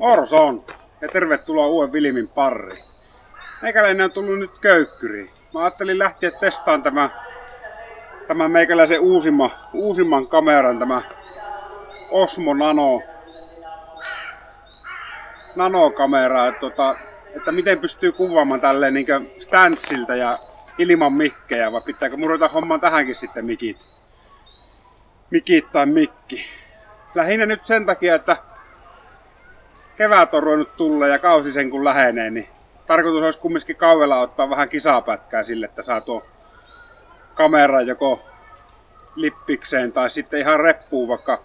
Orson ja tervetuloa uuden Willimin pariin. Meikäläinen on tullut nyt köykkyriin. Mä ajattelin lähteä testaamaan tämän meikäläisen uusimman kameran, tämä Osmo Nano-kamera, että miten pystyy kuvaamaan tälleen niin stanssilta ja ilman mikkejä, vai pitääkö mun ruveta hommaan tähänkin sitten mikit tai mikki. Lähinnä nyt sen takia, että kevät on ruvennut tulla ja kausi sen kun lähenee, niin tarkoitus olisi kumminkin kaudella ottaa vähän kisapätkää sille, että saa tuo kamera joko lippikseen tai sitten ihan reppuun vaikka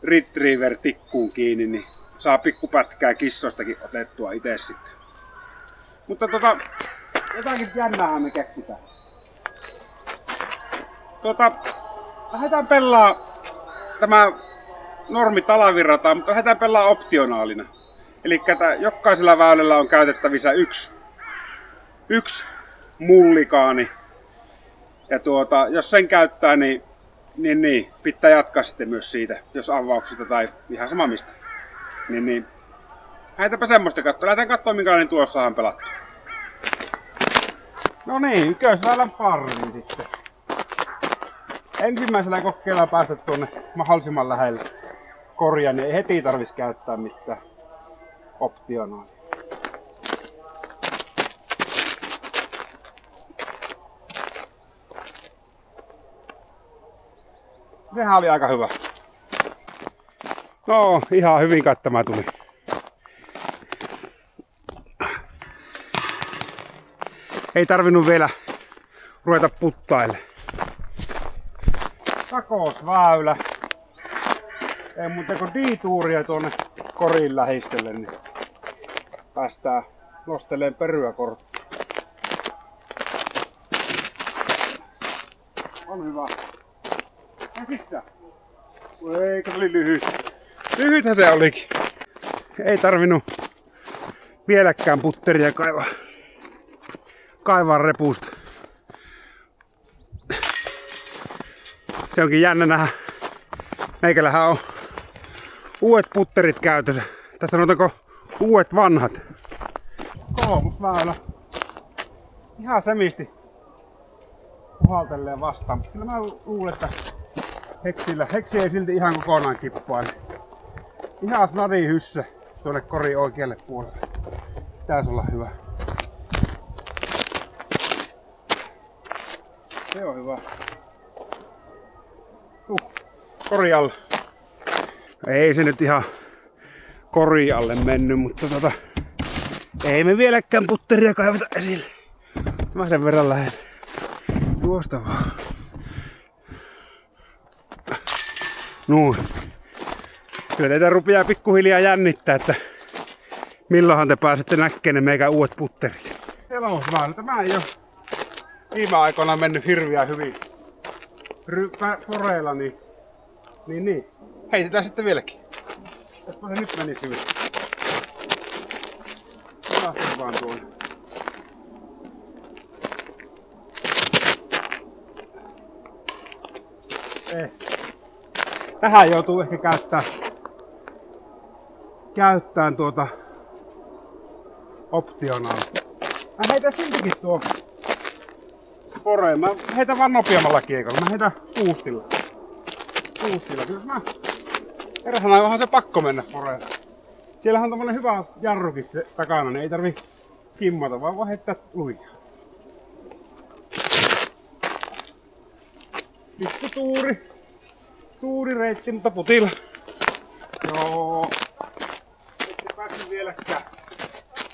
retriever-tikkuun kiinni, niin saa pikkupätkää kissostakin otettua itse sitten. Mutta jotakin jännäähän me keksitään. Lähdetään pelaa tämä normi talavirata, mutta lähdetään pelaa optionaalina. Eli jokaisella väylällä on käytettävissä yksi mullikaani. Ja jos sen käyttää, niin pitää jatkaa sitten myös siitä, jos avauksista tai ihan sama mistä. Niin. Lähdetäänpä semmoista katsoa. Lähdetään katsoa, minkälainen tulos saadaan pelattua. No niin, ykkösväylän pariin sitten. Ensimmäisellä kokeillaan päästä tuonne mahdollisimman lähelle koria, niin ei heti tarvitsisi käyttää mitään optionaalia. Sehän oli aika hyvä. No, ihan hyvin kai tämä tuli. Ei tarvinnut vielä ruveta puttaille. Takosväylä. Ei muuta kuin dituuria tuonne korin lähistölle, niin päästään nosteleen peryäkorttia. On hyvä. Käsissä. Eikö se oli lyhyt? Lyhythän se olikin. Ei tarvinnut vieläkään putteria kaivaa repusta. Se onkin jännä nähdä. Meikällähän on uudet putterit käytössä. Tässä sanotaanko uudet vanhat. Kolmosväylä. Ihan semisti puhaltelee vastaan. Kyllä mä luulen, että heksi ei silti ihan kokonaan kippaile. Ihan snadi hyssä tuonne korin oikealle puolelle. Pitäisi olla hyvä. Se on hyvä. Kori alle. Ei se nyt ihan kori alle mennyt, mutta ei me vieläkään putteria kaivata esille. Mä sen verran lähden. Tuosta vaan. Noin. Kyllä teitä rupeaa pikkuhiljaa jännittää, että milloinhan te pääsette näkemään ne meikän uudet putterit. Elosväylä. Tämä ei oo viime aikoina mennyt hirveän hyvin foreilla, niin. Heitetään sitten vieläkin. Jospa se nyt menisi hyvin. Lähtee vaan tuonne. Tähän joutuu ehkä käyttämään optionaalia. Mä heitän siltikin tuo foreen. Mä heitän vaan nopeammalla kiekolla. Mä heitän puustilla. Kyllä perhana onhan se pakko mennä foreen. Siellähän on tommonen hyvä jarrukin se takana, niin ei tarvi kimmata, vaan voi heittää lujaa. Pikku tuuri reitti, mutta putilla. Joo.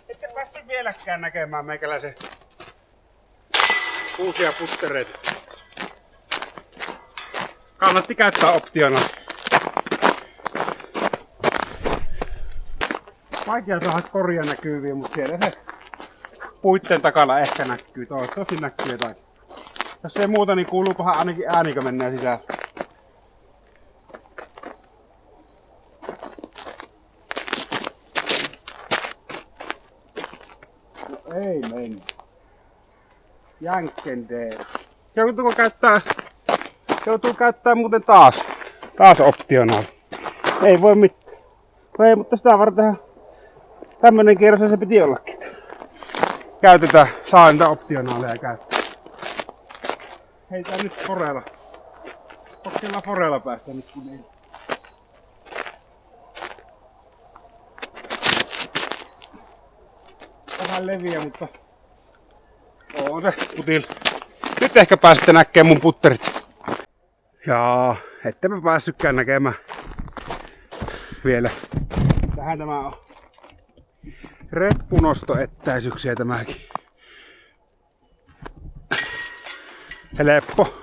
Ette päässyt vieläkään näkemään meikäläisen uusia puttereita. Kannatti käyttää optiona. Vaikea saada koria näkyviin, mutta siellä se puitten takana ehkä näkyy. Toivottavasti näkyy jotain. Jos ei muuta, niin kuuluukohan ainakin ääni, kun mennään sisään. No ei meni. Jänkkendee. Joutuu käyttää muuten taas optionaali. Ei voi mitään. No ei, mutta sitä varten tämmönen kierros se piti ollakin. Käytetään, saa niitä optionaaleja käyttää. Heitään nyt foreella. Kokeillaan foreella päästä nyt kun ei. Vähän leviä, mutta on se putil. Nyt ehkä pääsette näkemään mun putterit. Jaa, ette mä päässytkään näkemään vielä. Tähän tämä on reppunostoetäisyyksiä tämäkin. Helppo.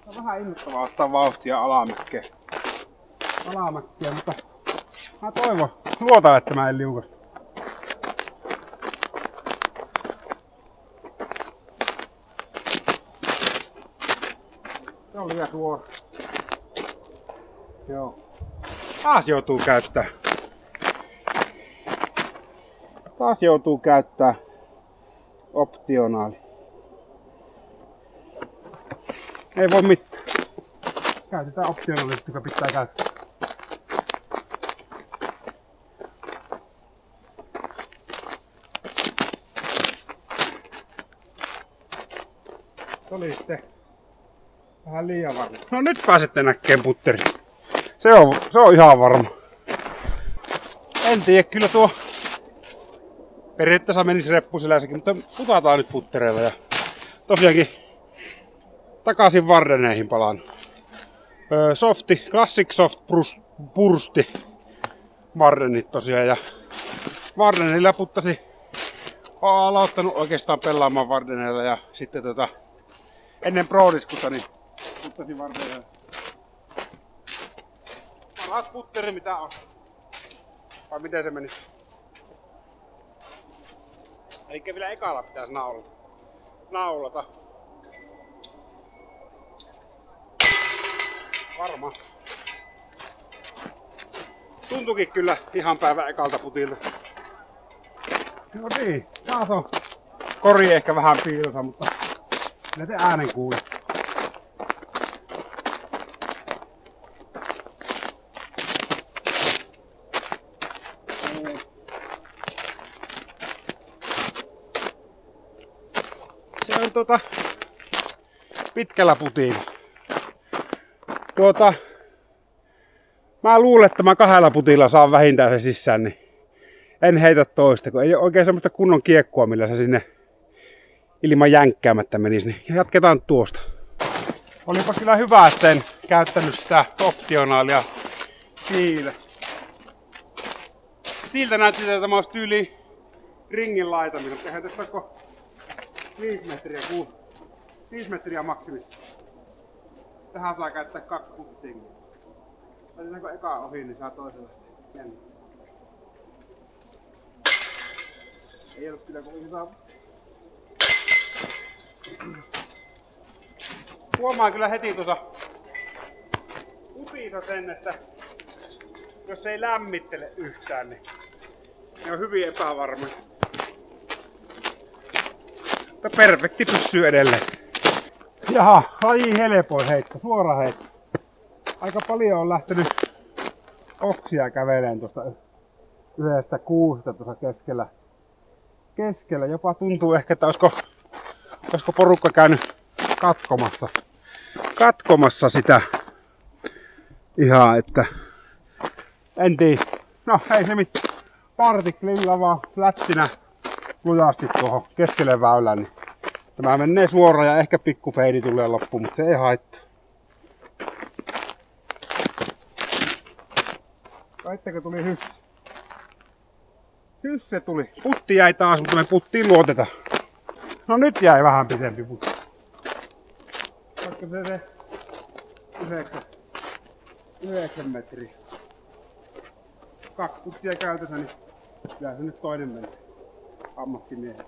On vähän innoittavaa ottaa vauhtia alamäkkeä. Mutta mä luotan, että mä en liukastu. Se on liian suora. Joo. Taas joutuu käyttää optionaali. Ei voi mitään. Käytetään optionaali, joka pitää käyttää. Se oli sitten vähän liian varma. No nyt pääsette näkemään putteri. Se on ihan varma. En tiedä, kyllä tuo periaatteessa menisi reppusiläisekin, mutta putataan nyt puttereilla ja tosiaankin takaisin Vardeneihin palaan. Softi, Classic Soft Bursti Vardenit tosiaan ja Vardenilla puttasi. Olen aloittanut oikeastaan pelaamaan Vardeneilla ja sitten ennen Pro-diskuta niin puttasin Vardeneilla. Paras putteri mitä on. Vai miten se meni? Eikä vielä ekalla pitäisi naulata. Varmaan. Tuntuikin kyllä ihan päivän ekalta putilta. No niin, taas on kori ehkä vähän piilossa, mutta kyllä te äänen kuulee. Se on pitkällä putilla. Mä luulen, että mä 2 putilla saan vähintään se sisään, niin en heitä toista, kun ei ole oikein semmoista kunnon kiekkoa, millä se sinne ilman jänkkäämättä menisi, niin jatketaan tuosta. Olipa kyllä hyvä, että en käyttänyt sitä optionaalia Tiiltä. Tiiltä näytti, että tämä olisi tyyli ringin laitaminen, mutta eihän tässä ole 5 metriä maksimissa. Tähän saa käyttää 2 puttia. Laitetaanko eka ohi, niin saa toisella sitten. Ei ollut kyllä kovin hyvä. Huomaan kyllä heti tuossa putissa sen, että jos ei lämmittele yhtään, niin ne on hyvin epävarmoja. Mutta perfekti pysyy edelleen. Jaha, laji helpoin heitto, suora heitto. Aika paljon on lähtenyt oksia käveleen tuosta yhdestä kuusta tuossa keskellä. Jopa tuntuu ehkä, että olisiko porukka käynyt katkomassa sitä ihan, että en tiedä. No ei se mitään. Partiklilla vaan flättinä lujasti tuohon keskelle väylään, niin tämä menee suoraan ja ehkä pikku feidi tulee loppuun, mutta se ei haittaa. Kaittekö tuli hysse? Hysse tuli. Putti jäi taas, mutta me puttiin luotetaan. No nyt jäi vähän pitempi putti. Vaikka se 9 metriä. 2 puttia käytössä, niin kyllä se nyt toinen menee. Ammattimiehen.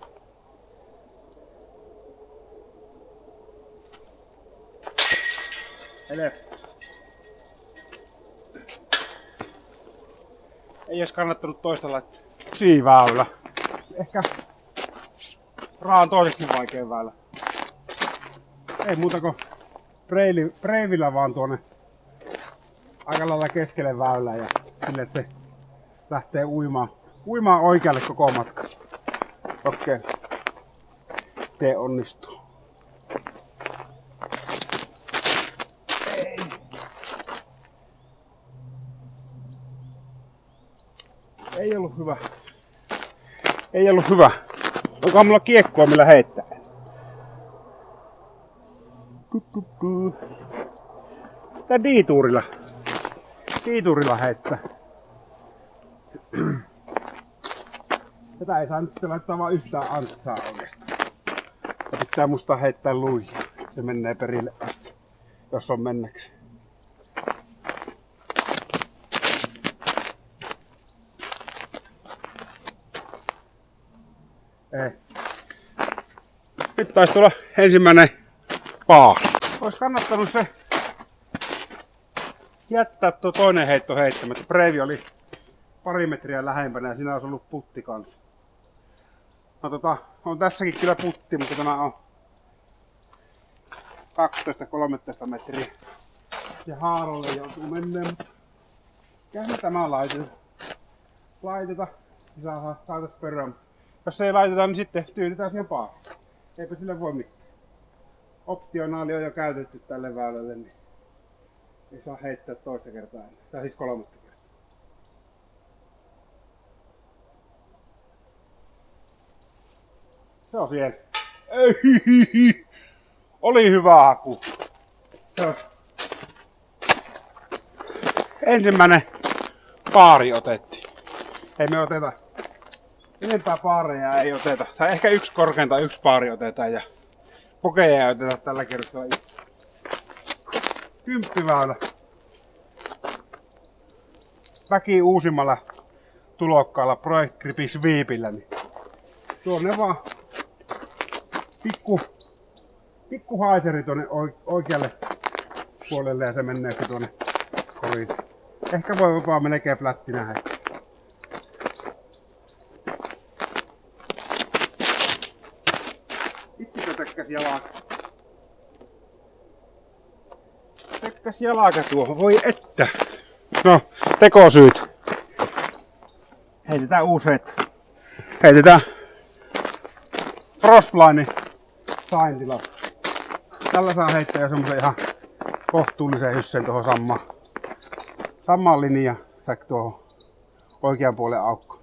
Helppo. Ei olisi kannattanut toista laittaa. Väylä. Ehkä raan toiseksi vaikein väylä. Ei muuta kuin preivillä vaan tuonne aika lailla keskelle väylää ja sille, että se lähtee uimaan oikealle koko matka. Okei. Tee onnistuu. Ei ollut hyvä. Ei ollut hyvä. Onkohan mulla kiekkoa millä heittää? Tää diituurilla heittää. Tätä ei saa nyt sitten laittaa vaan yhtään antsaa oikeastaan. Ja pitää musta heittää luijia. Se menee perille asti, jos on mennäksi. Ei. Nyt taisi tulla ensimmäinen paari. Ois kannattanut se jättää tuo toinen heitto heittämättä. Breivi oli pari metriä lähempänä ja siinä olisi ollut putti kanssa. No on tässäkin kyllä putti, mutta tämä on 12-13 metriä. Ja haarolle joutuu menneen. Käsin tämä laiteta. Saatais perään. Jos ei laiteta, niin sitten tyydytään siihen paariin. Eipä sille voi mitään. Optionaali on jo käytetty tälle väylälle, niin ei saa heittää toista kertaa enää. Tai siis kolmatta kertaa. Se on siellä. Ei. Oli hyvä haku. Ensimmäinen paari otettiin. Ei me oteta. Enempää paareja ei oteta. Tai ehkä korkeinta yksi paari otetaan ja pokeja ei oteta tällä kertaa itse. Kymppiväylä. Väki uusimmalla tulokkaalla Project Gripi Sweepillä. Niin tuonne vaan pikku haiseri tuonne oikealle puolelle ja se menee tuonne koriin. Ehkä voi jopa melkein flättinä heittää. Itsikö tekkäsi jalaka? Tekkäsi jalaka tuohon, voi että! No, tekosyyt. Heitetään uusi heitto. Heitetään Frostline Saintila. Tällä saa heittää jo semmosen ihan kohtuullisen hyssen tuohon samaan linjaan. Tai tuohon oikean puolen aukkoon.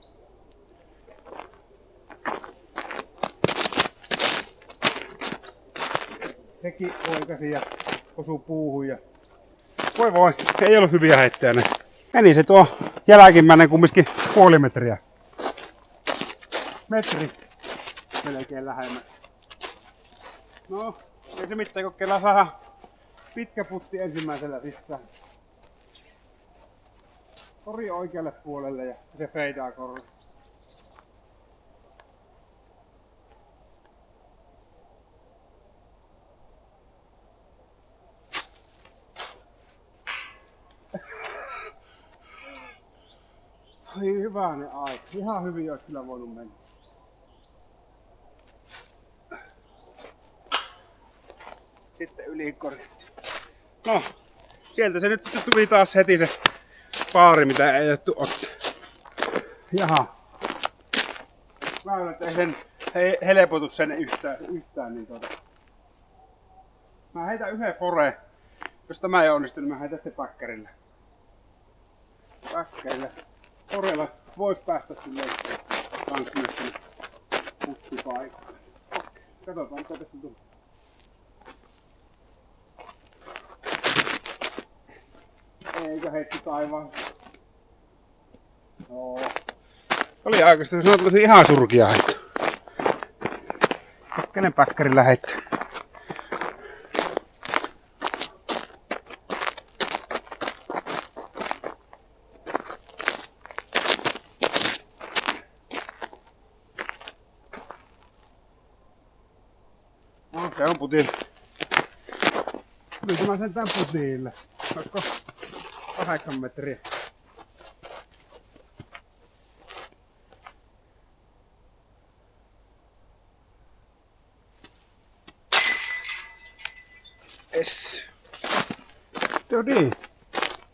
Sekin oikasi ja osuu puuhun ja voi, ei ollut hyviä heittejä ne. Meni se tuo jälkimmäinen kumminkin puoli metriä. Metri melkein lähemmä. No, ei se mitään, kun kelaa saa pitkä putti ensimmäisellä sisään. Kori oikealle puolelle ja se feidaa korri. Ai hyvänen aika. Ihan hyvin olisi kyllä voinut mennä. Sitten ylikorjattiin. No, sieltä se nyt tuli taas heti se paari, mitä ei jätty ottaa. Jaha. Väylät ei sen helpotu sen yhtään niin Mä heitän yhden foreen. Jos tämä ei onnistu, niin mä heitän sitten päkkärille. Forella vois päästä silleen kans myös tänne puttipaikalle. Okei, katsotaan mitä tästä tulee. Eikä heitti taivaan. No. Oli aikaisesti sanottu ihan surkia heitto. Kenen päkkärillä heittää? No, se on putilla. Nyt mä sen tän putille. Olisiko 8 metriä? Es. Joo niin.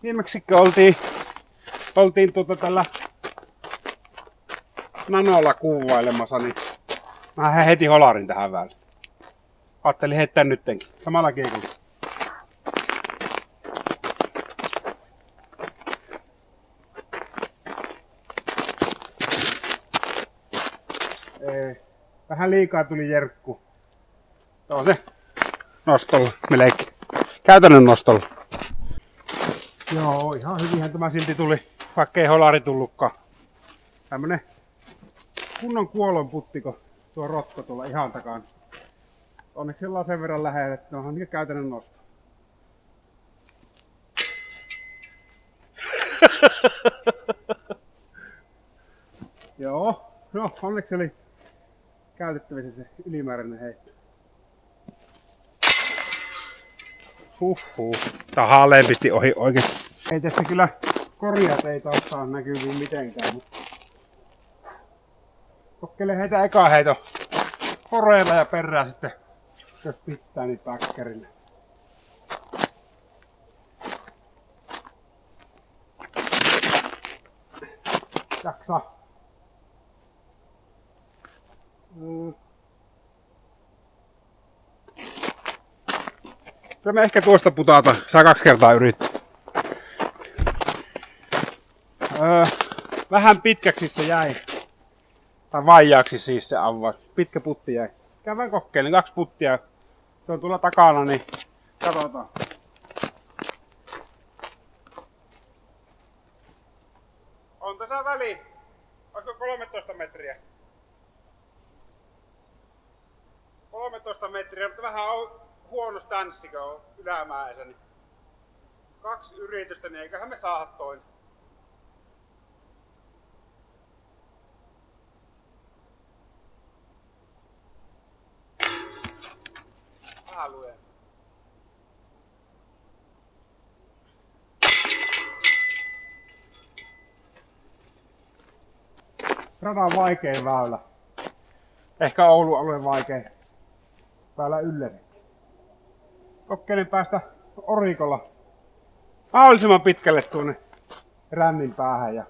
Viimeksi oltiin tällä nanolla kuvailemassa, niin mä heti holarin tähän väliin. Ajattelin heittää nyttenkin, samalla kiekulla. Vähän liikaa tuli jerkku. Tuo on se nostolla melkein. Käytännön nostolla. Joo, ihan hyvinhän tämä silti tuli, vaikka ei holari tullutkaan. Tämmönen kunnon kuolonputtiko tuo rotko tuolla ihan takana. Onneksi ollaan sen verran lähellä, että onhan niitä käytännön nosto. Joo, no onneksi oli käytettävissä se ylimääräinen heitto. Tää on haaleen pisti ohi oikein. Ei tässä kyllä korjat ei taas näkyviin mitenkään, mutta kokkeilen heitä eka heito horeilla ja perään sitten, jos pitää, niin päkkärille. Jaksaa. Kyllä me ehkä tuosta putata. Saa 2 kertaa yrittää. Vähän pitkäksi se jäi. Tai vaijaaksi siis se avaus. Pitkä putti jäi. Käydään kokeilen 2 puttia. Se on tuolla takana, niin katsotaan. On tässä väli. Olisiko 13 metriä? 13 metriä, mutta vähän on huono stanssi, kun on ylämäessä. Niin 2 yritystä, niin eiköhän me saada toinen. Vähän luen. Radan vaikein väylä. Ehkä Oulun alueen vaikein väylä yleensä. Kokkeilen päästä orikolla mahdollisimman pitkälle tuonne rännin päähän. Ja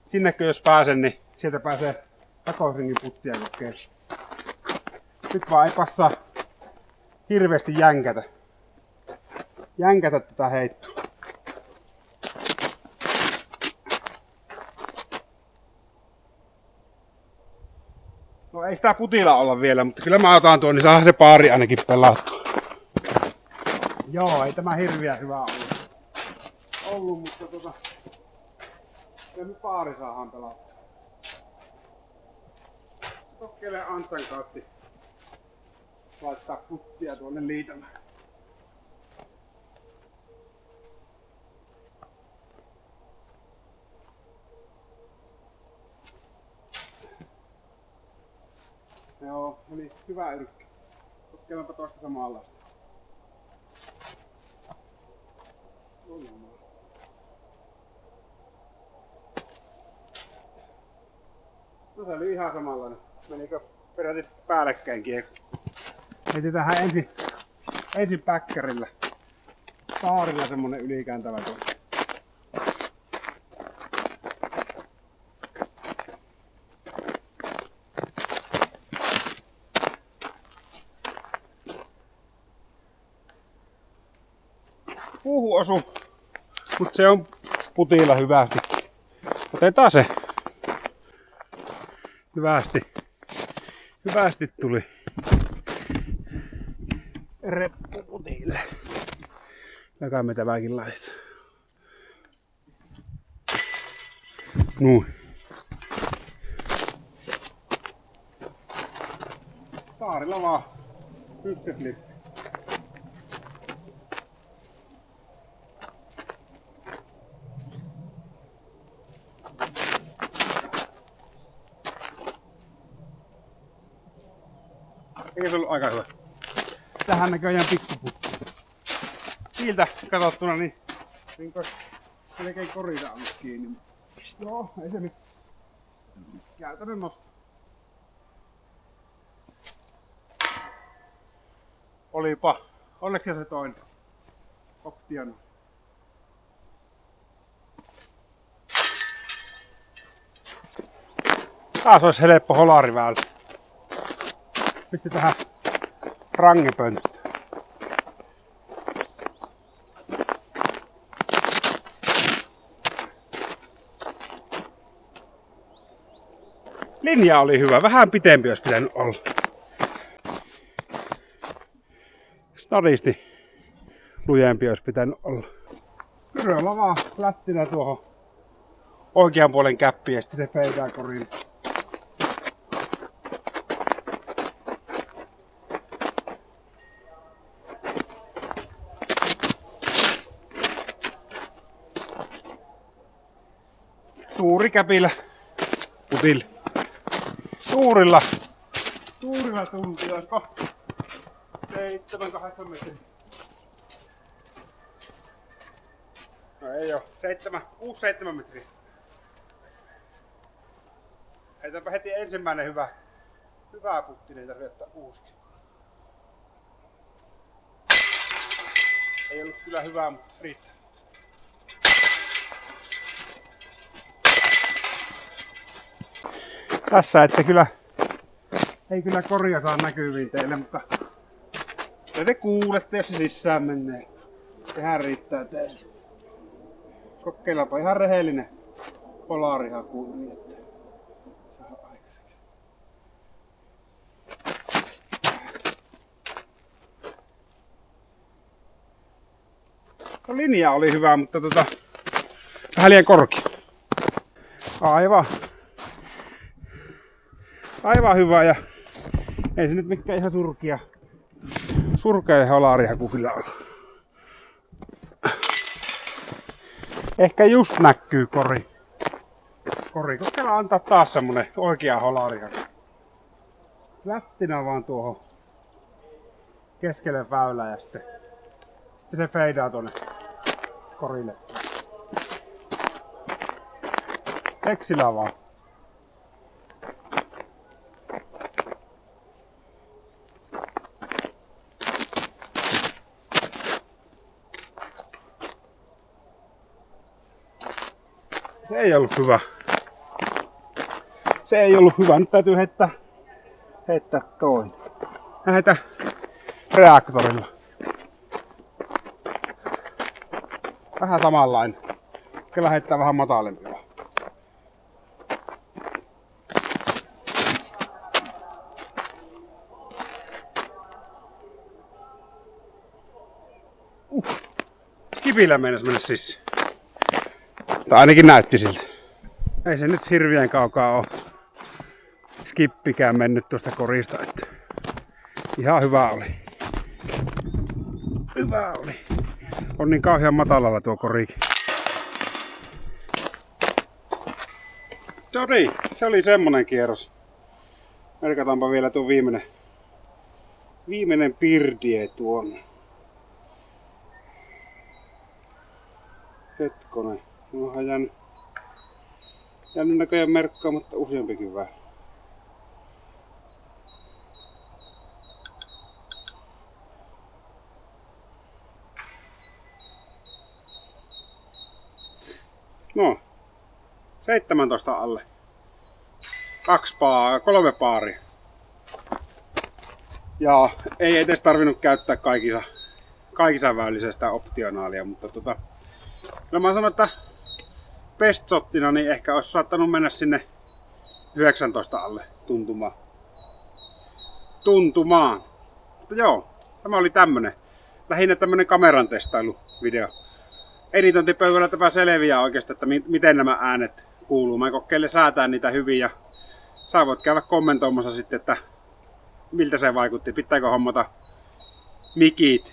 sinnekö jos pääsen, niin sieltä pääsee takosringin puttia kokeilemaan. Nyt vaan ei passaa hirveästi jänkätä tätä heittoa. No ei sitä putilla olla vielä, mutta kyllä mä otan tuon, niin saadaan se paari ainakin pelattua. Joo, ei tämä hirveän hyvä ollut mutta kyllä me paari saadaan pelattua. Kokkeilen Antsan kautta laittaa puttia tuonne liitämään. Joo, oli hyvä yrkkä. Kokeilenpa tuosta samanlaista. No se oli ihan samanlainen. Menikö peräti päällekkäinkin? Heitetään ensin päkkärillä. Saarilla semmonen ylikääntävä tuo. Puuhun osu, mutta se on putilla hyvästi. Otetaan se. Hyvästi tuli reppu putille. Joka me tämäkin laitetaan. Noin. Saarilla vaan ykköslippi. Eikö se ollut aika hyvä? Tähän näköjään pikkuputti. Siiltä katsottuna niin melkein korita on kiinni. Joo, ei se nyt käytännön nosto. Olipa. Onneksi se toinen option. Taas olisi helppo holariväylä. Pistetään rangepönttö. Linja oli hyvä, vähän pitempi olisi pitänyt olla. Snadisti lujempi olisi pitänyt olla. Kyröllä vaan lättinä tuohon oikean puolen käppiin ja sitten se feidää koriin. Tuuri käpillä putille. Tuurilla tunti, olisiko 7-8 metriä. No ei oo, 6-7 metriä. Heitäpä heti ensimmäinen hyvä putti, niin tarvitsee ottaa uusiksi. Ei ollut kyllä hyvää, mutta riittää. Tässä ei kyllä koria saa näkyviin teille, mutta te kuulette, jos se sisään menee. Sehän riittää teille. Kokeillaanpa ihan rehellinen polarihaku, niin että saa aikaiseksi. No, linja oli hyvä, mutta vähän liian korkea. Aivan hyvä ja ei se nyt mikään ihan surkea holarihaku kyllä olla. Ehkä just näkyy kori. Kokeillaan antaa taas semmonen oikea holarihaku. Lättinä vaan tuohon keskelle väylää ja sitten se feidaa tonne korille. Eksillä vaan. Se ei ollut hyvä. Nyt täytyy heittää toinen. Heitä reaktorilla. Vähän samanlainen. Kyllä heittää vähän matalempi. Skipillä meinas mennä sisään. Tai ainakin näytti siltä. Ei se nyt hirveän kaukaa oo skippikään mennyt tuosta korista, että ihan hyvä oli. On niin kauhean matalalla tuo korikin. Noniin, se oli semmonen kierros. Merkataanpa vielä tuo viimeinen pirdie tuonne. Hetkonen. Onhan jäänyt näköjään merkkaamatta useampikin vähän. No, 17 alle. 3 paaria. Ja ei edes tarvinnut käyttää kaikissa väylisestä optionaalia, mutta kyllä mä sanon, että bestshottina niin ehkä olisi saattanut mennä sinne 19 alle tuntumaan. Mutta joo, tämä oli lähinnä tämmönen kameran testailuvideo. Editointipöydällä tämä selviää oikeastaan, että miten nämä äänet kuuluu. Mä kokeilin säätää niitä hyvin ja sä voit käydä kommentoimassa sitten, että miltä se vaikutti. Pitääkö hommata mikki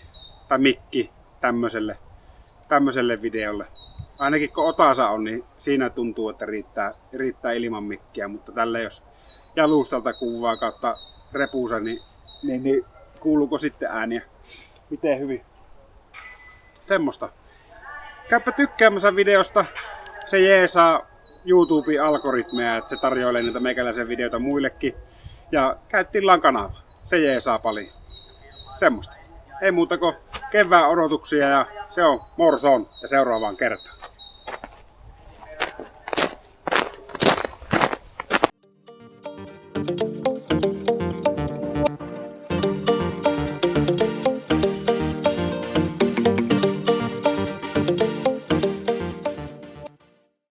tämmöiselle videolle. Ainakin kun otasa on, niin siinä tuntuu, että riittää ilman mikkiä, mutta tälle jos jalustalta kuvaa kautta repuusa, niin kuuluuko sitten ääniä? Miten hyvin? Semmosta. Käypä tykkäämässä videosta. Se jeesaa YouTube-algoritmeja, että se tarjoilee niitä meikäläisen videoita muillekin. Ja käy tilaan kanava. Se jeesaa paljon. Semmosta. Ei muuta kuin kevään odotuksia ja se on morson ja seuraavaan kertaan.